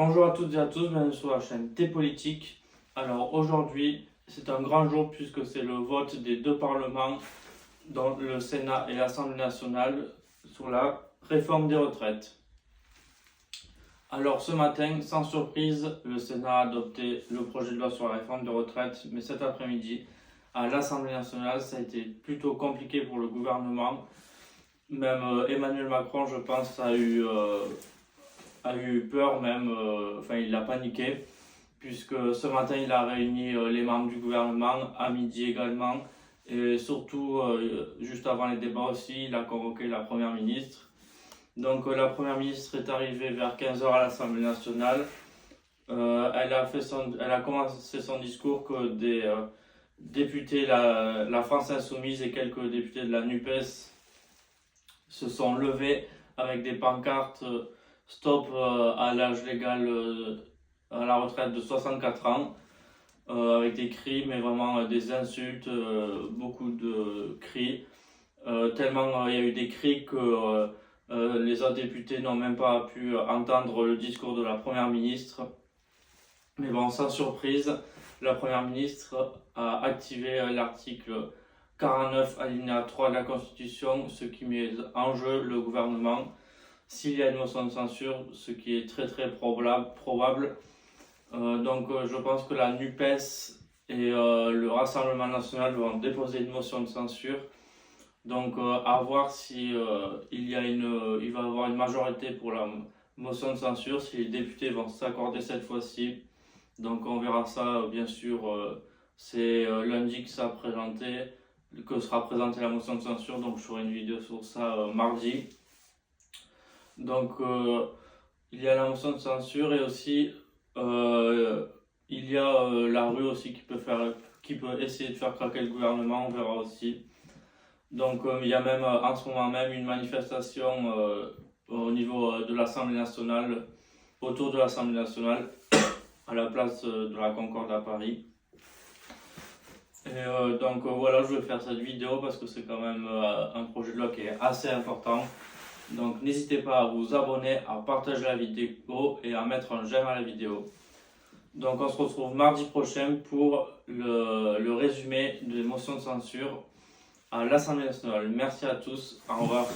Bonjour à toutes et à tous, bienvenue sur la chaîne T-Politique. Alors aujourd'hui, c'est un grand jour puisque c'est le vote des deux parlements, dans le Sénat et l'Assemblée nationale, sur la réforme des retraites. Alors ce matin, sans surprise, le Sénat a adopté le projet de loi sur la réforme des retraites, mais cet après-midi, à l'Assemblée nationale, ça a été plutôt compliqué pour le gouvernement. Même Emmanuel Macron, je pense, a eu peur même, il a paniqué, puisque ce matin il a réuni les membres du gouvernement, à midi également, et surtout juste avant les débats aussi, il a convoqué la première ministre. Donc la première ministre est arrivée vers 15 h à l'Assemblée nationale. Elle a commencé son discours que des députés, la France Insoumise et quelques députés de la NUPES se sont levés avec des pancartes stop à l'âge légal à la retraite de 64 ans, avec des cris, mais vraiment des insultes, beaucoup de cris, tellement il y a eu des cris que les autres députés n'ont même pas pu entendre le discours de la première ministre. Mais bon, sans surprise, la première ministre a activé l'article 49 alinéa 3 de la Constitution, ce qui met en jeu le gouvernement s'il y a une motion de censure, ce qui est très probable. Je pense que la NUPES et le Rassemblement national vont déposer une motion de censure. Donc à voir si il va y avoir une majorité pour la motion de censure, si les députés vont s'accorder cette fois-ci. Donc on verra ça bien sûr, c'est lundi que sera présentée la motion de censure, donc je ferai une vidéo sur ça mardi. Donc il y a la motion de censure et aussi il y a la rue aussi qui peut essayer de faire craquer le gouvernement, on verra aussi. Donc il y a même en ce moment même une manifestation au niveau de l'Assemblée nationale, autour de l'Assemblée nationale, à la place de la Concorde à Paris. Et voilà, je vais faire cette vidéo parce que c'est quand même un projet de loi qui est assez important. Donc n'hésitez pas à vous abonner, à partager la vidéo et à mettre un j'aime à la vidéo. Donc on se retrouve mardi prochain pour le résumé des motions de censure à l'Assemblée nationale. Merci à tous, au revoir.